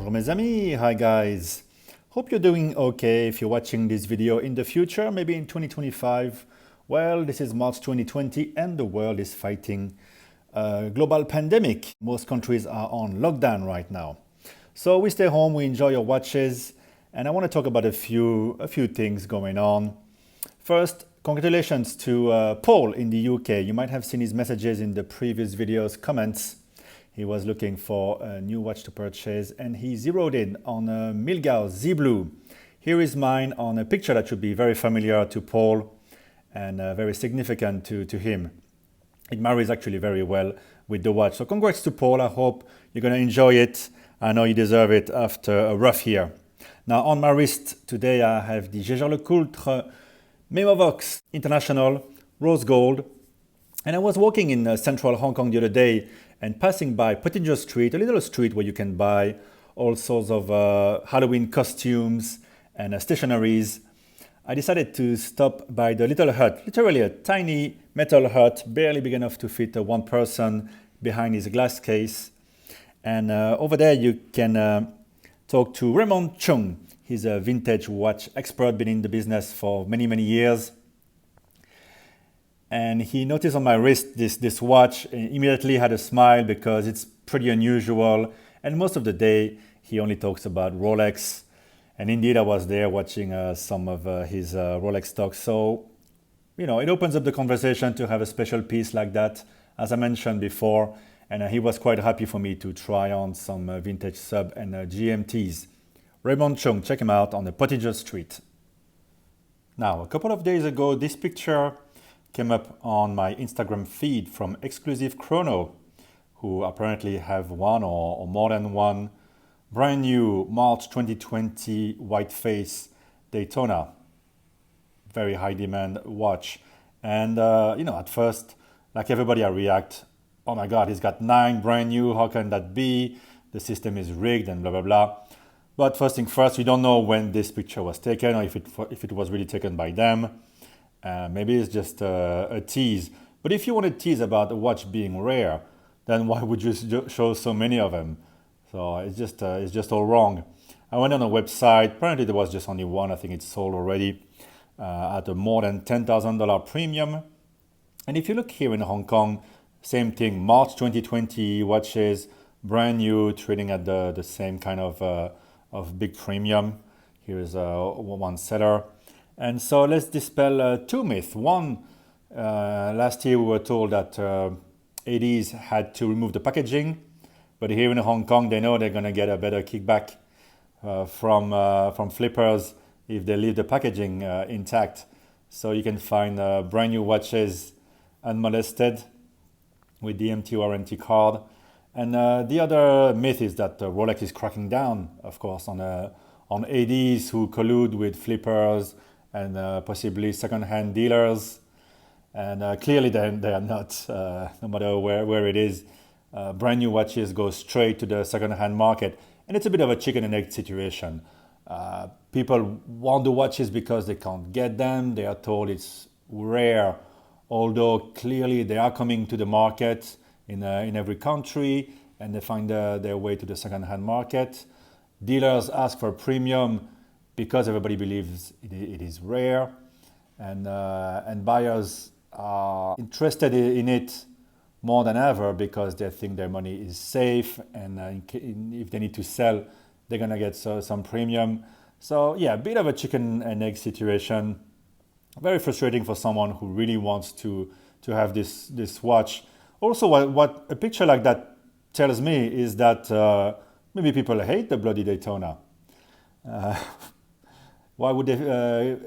Bonjour mes amis, hi guys. Hope you're doing okay if you're watching this video in the future, maybe in 2025. Well, this is March 2020 and the world is fighting a global pandemic. Most countries are on lockdown right now. So we stay home, we enjoy our watches, and I want to talk about a few things going on. First, congratulations to Paul in the UK. You might have seen his messages in the previous video's comments. He was looking for a new watch to purchase and he zeroed in on a Milgauss Z Blue. Here is mine on a picture that should be very familiar to Paul and very significant to him. It marries actually very well with the watch. So congrats to Paul. I hope you're going to enjoy it. I know you deserve it after a rough year. Now on my wrist today I have the Jaeger-LeCoultre Memovox International Rose Gold. And I was walking in central Hong Kong the other day and passing by Pottinger Street, a little street where you can buy all sorts of Halloween costumes and stationaries. I decided to stop by the little hut, literally a tiny metal hut, barely big enough to fit one person behind his glass case. And over there you can talk to Raymond Chung. He's a vintage watch expert, been in the business for many, many years. And he noticed on my wrist this watch, and immediately had a smile because it's pretty unusual. And most of the day, he only talks about Rolex. And indeed, I was there watching some of his Rolex stocks. So, you know, it opens up the conversation to have a special piece like that, as I mentioned before. And he was quite happy for me to try on some vintage sub and GMTs. Raymond Chung, check him out on the Pottinger Street. Now, a couple of days ago, this picture came up on my Instagram feed from Exclusive Chrono, who apparently have one or more than one brand new March 2020 white face Daytona. Very high demand watch. And, you know, at first, like everybody, I react, oh my God, he's got 9 brand new, how can that be? The system is rigged and blah, blah, blah. But first thing first, we don't know when this picture was taken or if it was really taken by them. Maybe it's just a tease. But if you want to tease about a watch being rare, then why would you show so many of them? So it's just all wrong. I went on a website. Apparently there was just only one. I think it's sold already at a more than $10,000 premium. And if you look here in Hong Kong, same thing. March 2020 watches, brand new, trading at the same kind of big premium. Here's one seller. And so let's dispel 2 myths. One, last year we were told that ADs had to remove the packaging, but here in Hong Kong they know they're going to get a better kickback from flippers if they leave the packaging intact. So you can find brand new watches unmolested with the MT warranty card. And the other myth is that Rolex is cracking down, of course, on ADs who collude with flippers and possibly second-hand dealers. And clearly they are not, no matter where it is. Brand new watches go straight to the second-hand market. And it's a bit of a chicken and egg situation. People want the watches because they can't get them. They are told it's rare, although clearly they are coming to the market in every country, and they find their way to the second-hand market. Dealers ask for a premium because everybody believes it is rare, and buyers are interested in it more than ever because they think their money is safe, and if they need to sell, they're gonna get some premium. So yeah, a bit of a chicken and egg situation. Very frustrating for someone who really wants to have this watch. Also, what a picture like that tells me is that maybe people hate the bloody Daytona. Why would they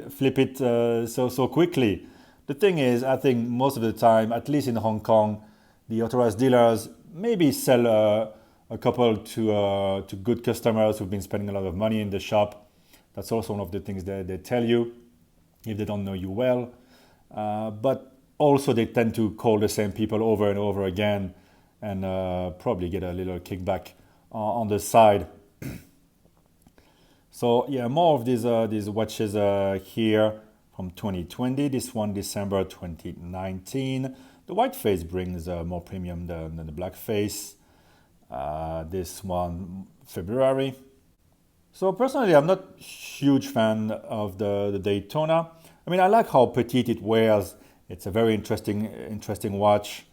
flip it so quickly? The thing is, I think most of the time, at least in Hong Kong, the authorized dealers maybe sell a couple to good customers who've been spending a lot of money in the shop. That's also one of the things they tell you if they don't know you well. But also they tend to call the same people over and over again and probably get a little kickback on the side. So yeah, more of these watches here from 2020. This one, December 2019. The white face brings more premium than the black face. This one February. So personally, I'm not a huge fan of the Daytona. I mean, I like how petite it wears. It's a very interesting watch,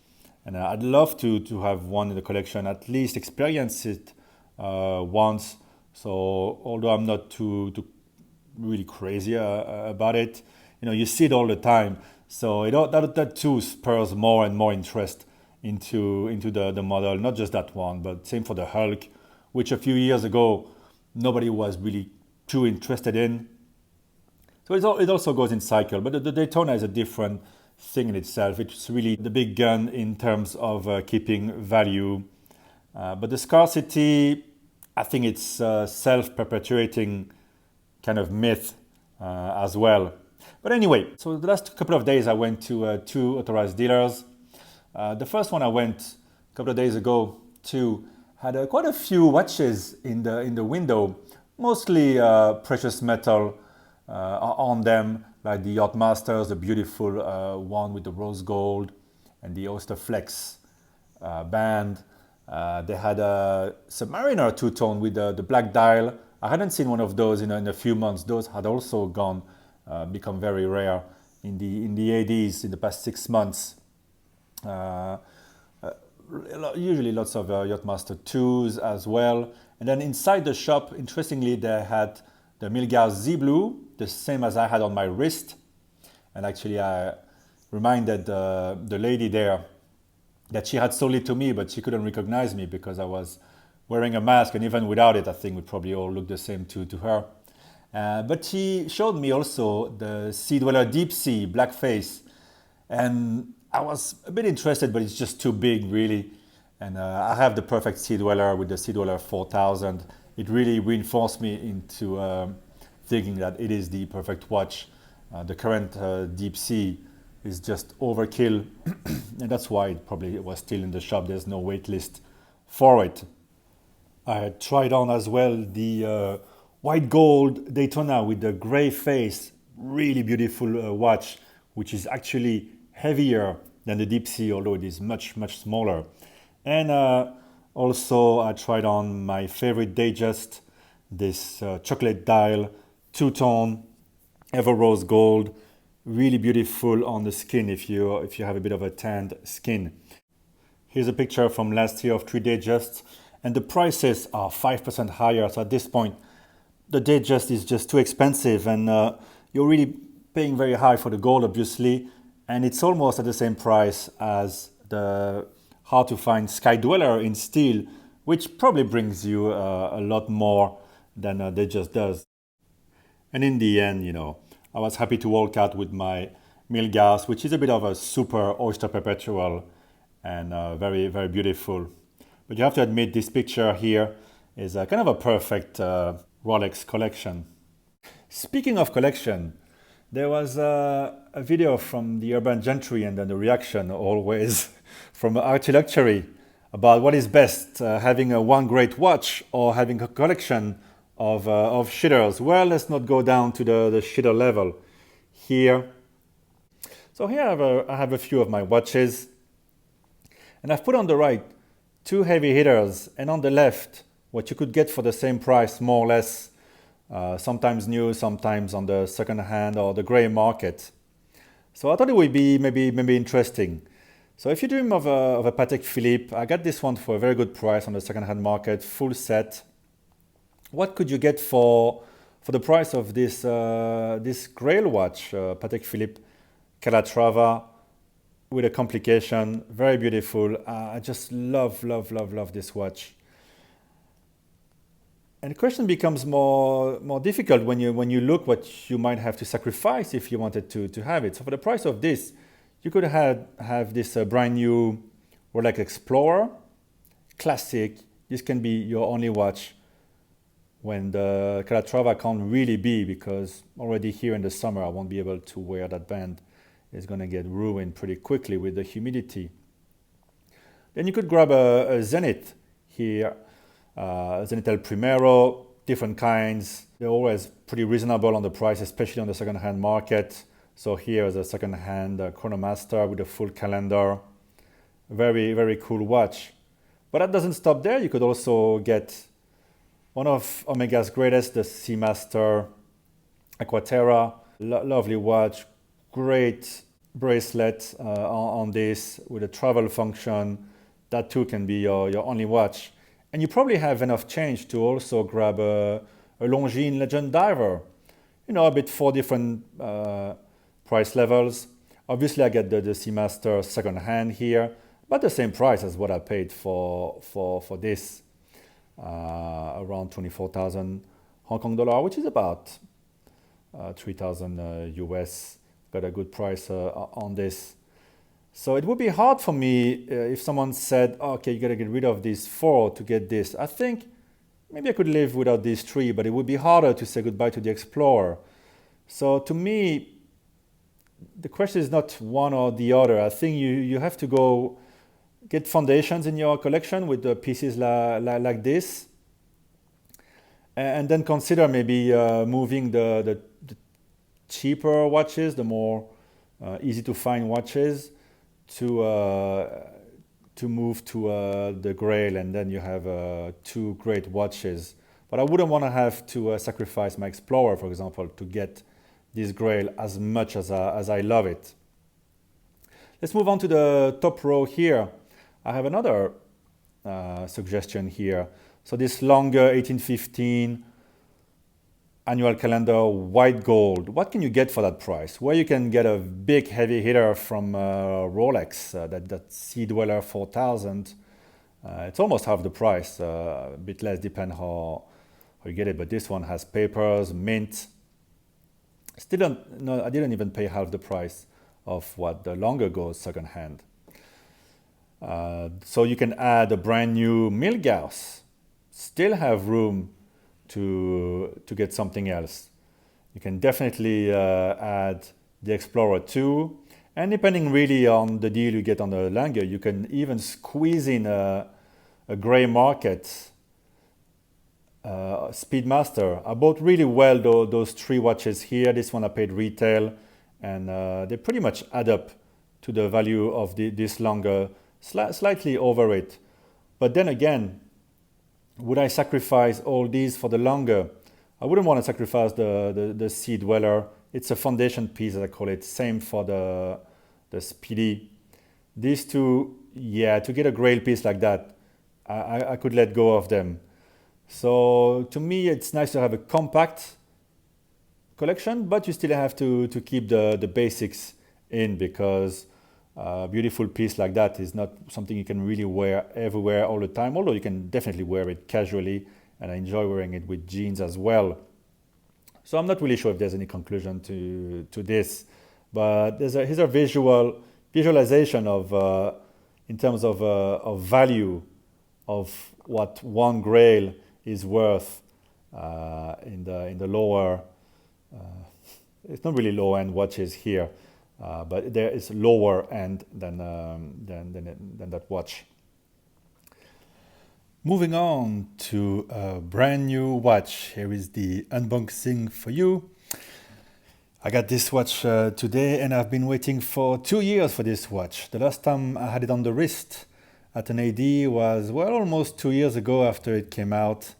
and I'd love to have one in the collection, at least experience it once. So although I'm not too really crazy about it, you see it all the time. So that too spurs more and more interest into the model. Not just that one, but same for the Hulk, which a few years ago nobody was really too interested in. So it also goes in cycle, but the Daytona is a different thing in itself. It's really the big gun in terms of keeping value. But the scarcity, I think it's a self-perpetuating kind of myth as well. But anyway, so the last couple of days I went to two authorized dealers. The first one I went a couple of days ago to had quite a few watches in the window, mostly precious metal on them, like the Yachtmasters, the beautiful one with the rose gold, and the Oyster Flex band. They had a Submariner two-tone with the black dial. I hadn't seen one of those in a few months. Those had also become very rare in the ADs in the past 6 months. Usually lots of Yachtmaster 2s as well. And then inside the shop, interestingly, they had the Milgauss Z Blue, the same as I had on my wrist. And actually I reminded the lady there that she had sold it to me, but she couldn't recognize me because I was wearing a mask, and even without it, I think we probably all look the same to her. But she showed me also the Sea Dweller Deep Sea Black Face, and I was a bit interested, but it's just too big, really. And I have the perfect Sea Dweller with the Sea Dweller 4000. It really reinforced me into thinking that it is the perfect watch. The current Deep Sea is just overkill, and that's why it probably was still in the shop. There's no wait list for it. I had tried on as well the white gold Daytona with the gray face, really beautiful watch, which is actually heavier than the Deep Sea, although it is much smaller. And also I tried on my favorite Datejust, this chocolate dial, two-tone, ever rose gold, really beautiful on the skin if you have a bit of a tanned skin. Here's a picture from last year of 3 Datejusts, and the prices are 5% higher. So at this point, the Datejust is just too expensive, and you're really paying very high for the gold, obviously, and it's almost at the same price as the hard to find Sky Dweller in steel, which probably brings you a lot more than Datejust does. And in the end, I was happy to walk out with my Milgauss, which is a bit of a super Oyster Perpetual and very, very beautiful. But you have to admit, this picture here is kind of a perfect Rolex collection. Speaking of collection, there was a video from the Urban Gentry, and then the reaction always from Archie Luxury about what is best, having one great watch or having a collection of shitters. Well, let's not go down to the shitter level here. So here I have a few of my watches, and I've put on the right 2 heavy hitters, and on the left what you could get for the same price, more or less, sometimes new, sometimes on the second hand or the gray market. So I thought it would be maybe interesting. So if you dream of a Patek Philippe, I got this one for a very good price on the second hand market, full set. What could you get for the price of this Grail watch, Patek Philippe Calatrava, with a complication, very beautiful. I just love this watch. And the question becomes more difficult when you look what you might have to sacrifice if you wanted to have it. So for the price of this, you could have this brand new Rolex Explorer, classic. This can be your only watch when the Calatrava can't really be, because already here in the summer I won't be able to wear that band. It's going to get ruined pretty quickly with the humidity. Then you could grab a Zenith here, Zenith El Primero, different kinds. They're always pretty reasonable on the price, especially on the second-hand market. So here is a second-hand Chronomaster with a full calendar. Very, very cool watch. But that doesn't stop there. You could also get One of Omega's greatest, the Seamaster Aquaterra. Lovely watch, great bracelet on this with a travel function. That too can be your only watch. And you probably have enough change to also grab a Longines Legend Diver. A bit 4 different price levels. Obviously, I get the Seamaster second hand here, but the same price as what I paid for this, around 24,000 Hong Kong dollar, which is about 3,000 US. Got a good price on this. So it would be hard for me if someone said, okay, you gotta get rid of these 4 to get this. I think maybe I could live without these 3, but it would be harder to say goodbye to the Explorer. So to me, the question is not one or the other. I think you have to go get foundations in your collection with the pieces like this, and then consider maybe moving the cheaper watches, the more easy to find watches, to move to the Grail, and then you have 2 great watches. But I wouldn't want to have to sacrifice my Explorer, for example, to get this Grail as much as I love it. Let's move on to the top row here. I have another suggestion here. So this longer 1815 annual calendar white gold. What can you get for that price? Well, you can get a big heavy hitter from Rolex, that Sea Dweller 4000. It's almost half the price, a bit less, depend how you get it. But this one has papers, mint. I didn't even pay half the price of what the longer goes second hand. So you can add a brand new Milgauss, still have room to get something else. You can definitely add the Explorer 2, and depending really on the deal you get on the Langer, you can even squeeze in a gray market Speedmaster. I bought really well those 3 watches here. This one I paid retail, and they pretty much add up to the value of this Longer, slightly over it. But then again, would I sacrifice all these for the Longer? I wouldn't want to sacrifice the Sea Dweller. It's a foundation piece, as I call it. Same for the Speedy. These 2, yeah, to get a Grail piece like that, I could let go of them. So to me, it's nice to have a compact collection, but you still have to keep the basics in, because a beautiful piece like that is not something you can really wear everywhere all the time, although you can definitely wear it casually, and I enjoy wearing it with jeans as well. So I'm not really sure if there's any conclusion to this, but here's a visualization of in terms of value of what one Grail is worth in the lower. It's not really low end watches here, but there is lower end than that watch. Moving on to a brand new watch. Here is the unboxing for you. I got this watch today, and I've been waiting for 2 years for this watch. The last time I had it on the wrist at an AD was, well, almost 2 years ago after it came out.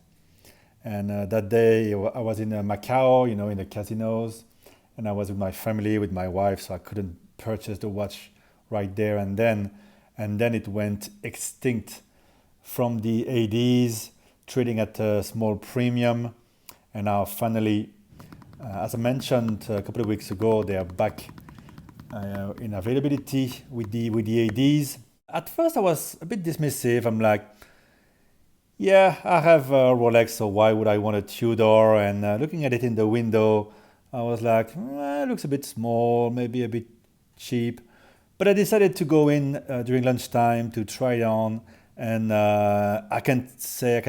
And that day I was in Macau, in the casinos, and I was with my family, with my wife, so I couldn't purchase the watch right there and then. And then it went extinct from the ADs, trading at a small premium. And now finally, as I mentioned a couple of weeks ago, they are back in availability with the ADs. At first I was a bit dismissive. I'm like, yeah, I have a Rolex, so why would I want a Tudor? And looking at it in the window, I was like, it looks a bit small, maybe a bit cheap. But I decided to go in during lunchtime to try it on, and I can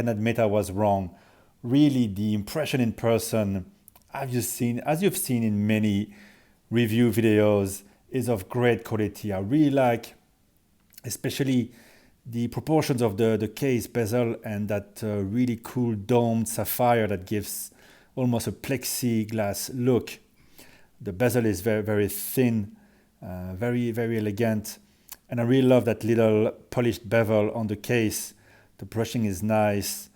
admit I was wrong. Really, the impression in person, as you've seen in many review videos, is of great quality. I really like, especially the proportions of the case bezel and that really cool domed sapphire that gives almost a plexiglass look. The bezel is very, very thin, very, very elegant. And I really love that little polished bevel on the case. The brushing is nice.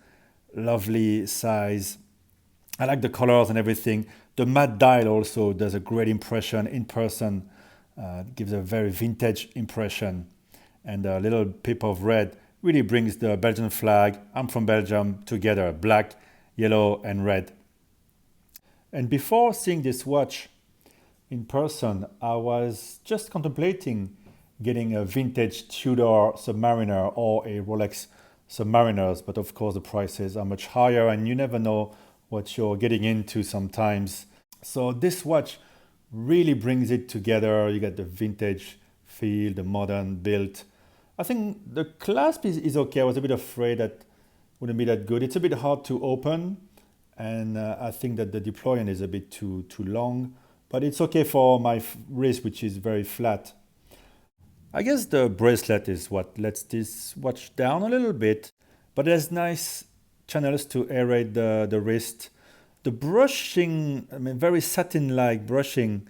lovely size. I like the colors and everything. The matte dial also does a great impression in person. Gives a very vintage impression. And a little pip of red really brings the Belgian flag, I'm from Belgium, together, black, yellow, and red. And before seeing this watch in person, I was just contemplating getting a vintage Tudor Submariner or a Rolex Submariners, but of course the prices are much higher and you never know what you're getting into sometimes. So this watch really brings it together. You get the vintage feel, the modern build. I think the clasp is okay. I was a bit afraid that wouldn't be that good. It's a bit hard to open, and I think that the deployment is a bit too long, but it's okay for my wrist, which is very flat. I guess the bracelet is what lets this watch down a little bit, but there's nice channels to aerate the wrist. The brushing, I mean, very satin-like brushing,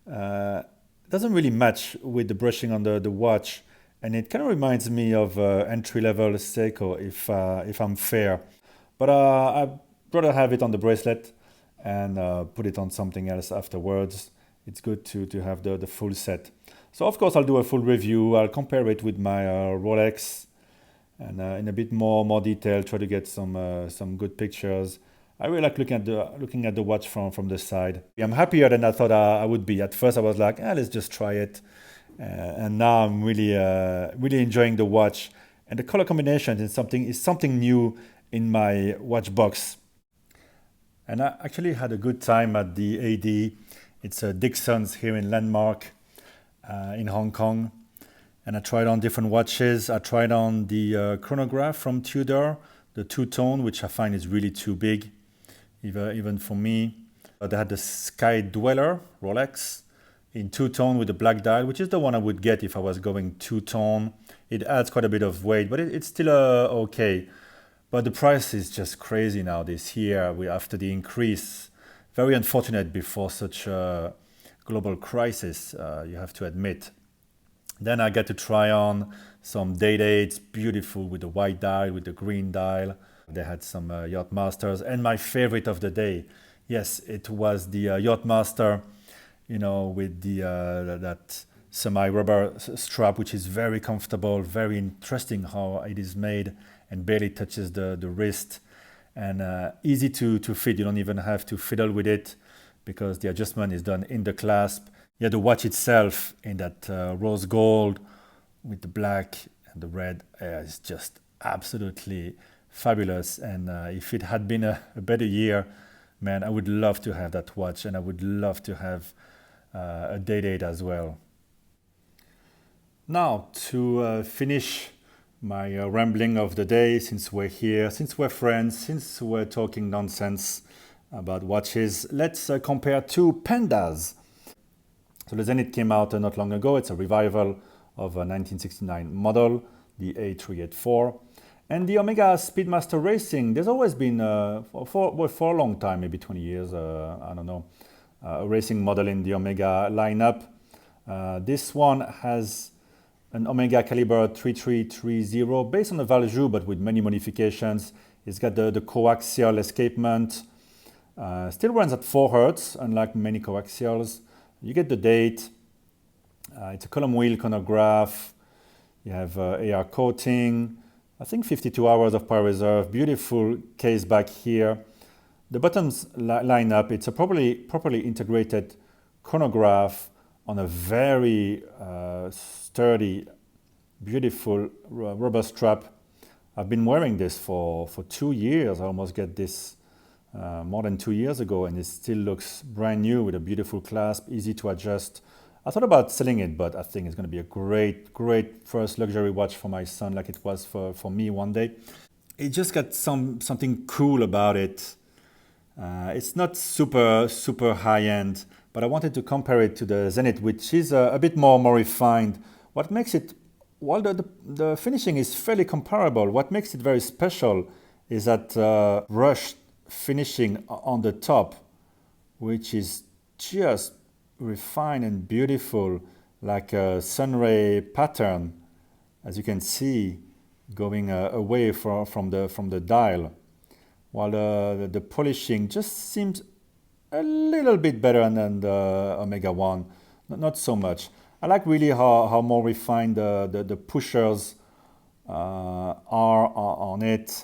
uh, doesn't really match with the brushing on the watch, and it kind of reminds me of entry-level Seiko, if I'm fair. But I'd rather have it on the bracelet and put it on something else afterwards. It's good to have the full set. So of course I'll do a full review. I'll compare it with my Rolex and in a bit more detail, try to get some good pictures. I really like looking at the watch from the side. I'm happier than I thought I would be. At first I was like, let's just try it, and now I'm really enjoying the watch. And the color combination is something new in my watch box. And I actually had a good time at the AD. It's Dixon's here in Landmark in Hong Kong. And I tried on different watches. I tried on the chronograph from Tudor, the two-tone, which I find is really too big, even for me. They had the Sky Dweller Rolex in two-tone with the black dial, which is the one I would get if I was going two-tone. It adds quite a bit of weight, but it's still okay. But the price is just crazy now this year after the increase. Very unfortunate before such a global crisis, you have to admit. Then I get to try on some Day-Day. It's beautiful with the white dial, with the green dial. They had some Yacht Masters. And my favorite of the day, yes, it was the Yacht Master, with that semi-rubber strap, which is very comfortable, very interesting how it is made and barely touches the wrist. And easy to fit. You don't even have to fiddle with it because the adjustment is done in the clasp. Yeah, the watch itself in that rose gold with the black and the red is just absolutely fabulous. And if it had been a better year, man, I would love to have that watch, and I would love to have a day date as well. Now, to finish my rambling of the day, since we're here, since we're friends, since we're talking nonsense about watches, let's compare two Pandas. So the Zenith came out not long ago. It's a revival of a 1969 model, the A384. And the Omega Speedmaster Racing, there's always been, for a long time, maybe 20 years, I don't know, a racing model in the Omega lineup. This one has an Omega caliber 3330 based on the Valjoux, but with many modifications. It's got the coaxial escapement. Still runs at 4 Hertz, unlike many coaxials. You get the date. It's a column wheel chronograph. You have AR coating. I think 52 hours of power reserve. Beautiful case back here. The buttons line up. It's a properly integrated chronograph on a very sturdy, beautiful rubber strap. I've been wearing this for 2 years. I almost got this more than 2 years ago, and it still looks brand new with a beautiful clasp, easy to adjust. I thought about selling it, but I think it's going to be a great first luxury watch for my son, like it was for me one day. It just got something cool about it. It's not super high end, but I wanted to compare it to the Zenith, which is a bit more refined. What makes it, while the finishing is fairly comparable, what makes it very special is that brushed finishing on the top, which is just refined and beautiful, like a sunray pattern, as you can see, going away from the dial. while the polishing just seems a little bit better than the Omega One, not so much. I like really how more refined the pushers are on it,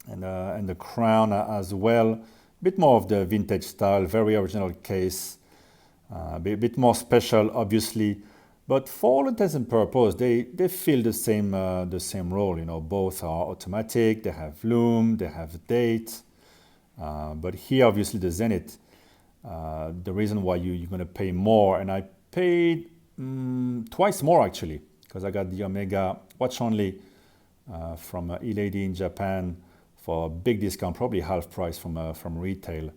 and the crown as well. A bit more of the vintage style, very original case, a bit more special, obviously. But for all intents and purposes, they fill the same role. Both are automatic. They have loom. They have date. But here, obviously, the Zenith. The reason why you're going to pay more, and I paid twice more actually, because I got the Omega watch only from E-Lady in Japan for a big discount, probably half price from retail.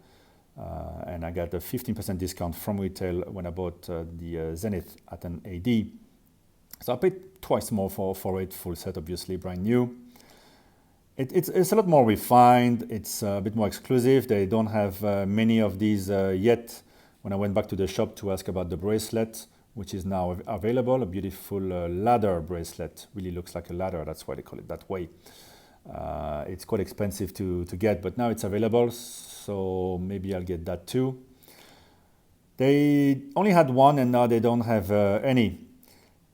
And I got a 15% discount from retail when I bought the Zenith at an AD. So I paid twice more for it, full set, obviously, brand new. It's a lot more refined. It's a bit more exclusive. They don't have many of these yet. When I went back to the shop to ask about the bracelet, which is now available, a beautiful ladder bracelet. Really looks like a ladder. That's why they call it that way. It's quite expensive to get, but now it's available, so maybe I'll get that too. They only had one, and now they don't have any.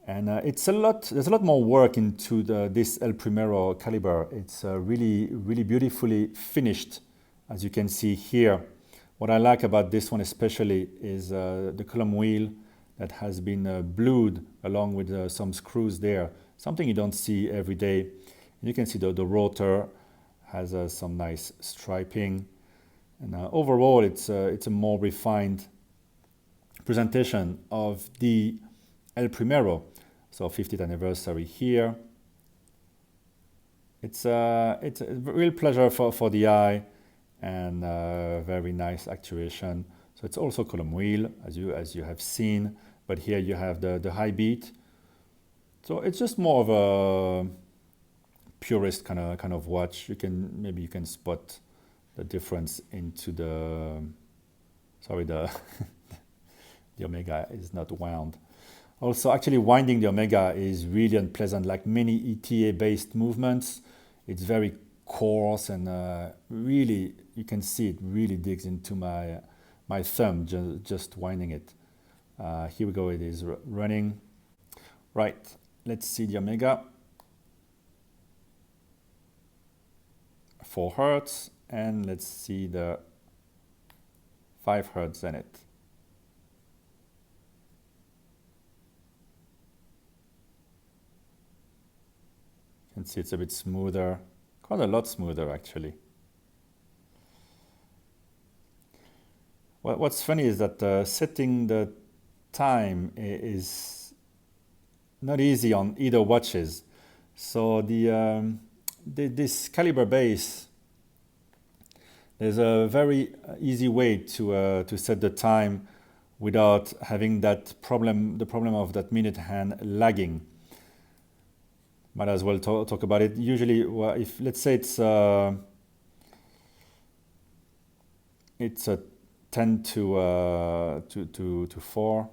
And there's a lot more work into this El Primero caliber. It's really, really beautifully finished, as you can see here. What I like about this one especially is the column wheel that has been blued along with some screws there. Something you don't see every day. You can see the rotor has some nice striping, and overall it's a more refined presentation of the El Primero. So 50th anniversary here. It's a real pleasure for the eye, and very nice actuation. So it's also column wheel as you have seen, but here you have the high beat. So it's just more of a purist kind of watch. Maybe you can spot the difference into the the Omega is not wound. Also, actually winding the Omega is really unpleasant. Like many ETA based movements, it's very coarse, and really you can see it really digs into my thumb just winding it. Here we go, it is running. Right, let's see the Omega. 4 Hertz, and let's see the 5 Hertz Zenith. You can see it's a bit smoother, quite a lot smoother actually. What's funny is that setting the time is not easy on either watches. So this caliber base, there's a very easy way to set the time without having the problem of that minute hand lagging. Might as well talk about it. Usually, if let's say it's a 10 to 4,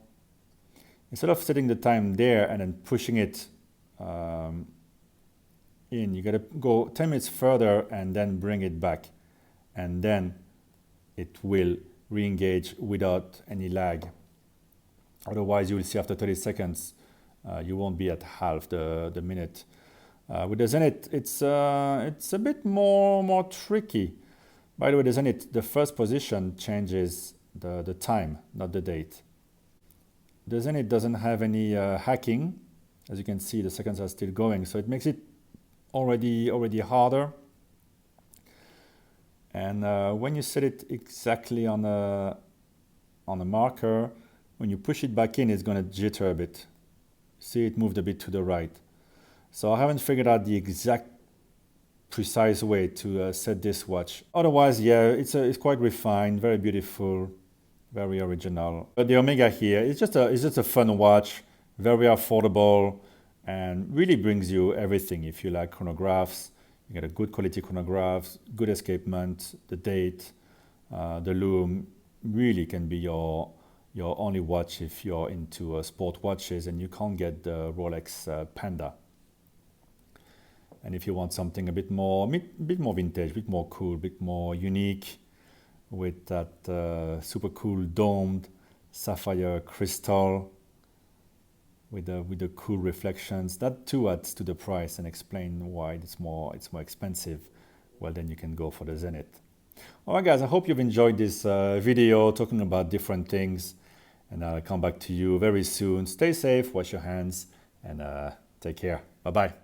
instead of setting the time there and then pushing it in, you gotta go 10 minutes further and then bring it back, and then it will re-engage without any lag. Otherwise, you will see after 30 seconds you won't be at half the minute. With the Zenith, it's a bit more tricky. By the way, the Zenith, the first position changes the time, not the date. The Zenith doesn't have any hacking. As you can see, the seconds are still going, so it makes it already harder. And when you set it exactly on a marker, when you push it back in, it's going to jitter a bit. See, it moved a bit to the right. So I haven't figured out the exact precise way to set this watch. Otherwise, yeah, it's quite refined, very beautiful, very original. But the Omega here is just a fun watch, very affordable, and really brings you everything. If you like chronographs, you get a good quality chronograph, good escapement, the date, the loom. Really can be your only watch if you're into sport watches and you can't get the Rolex Panda. And if you want something a bit more vintage, a bit more cool, a bit more unique, with that super cool domed sapphire crystal with the cool reflections, that too adds to the price and explain why it's more expensive. Well, then you can go for the Zenith. All right, guys, I hope you've enjoyed this video talking about different things, and I'll come back to you very soon. Stay safe, wash your hands, and take care. Bye-bye.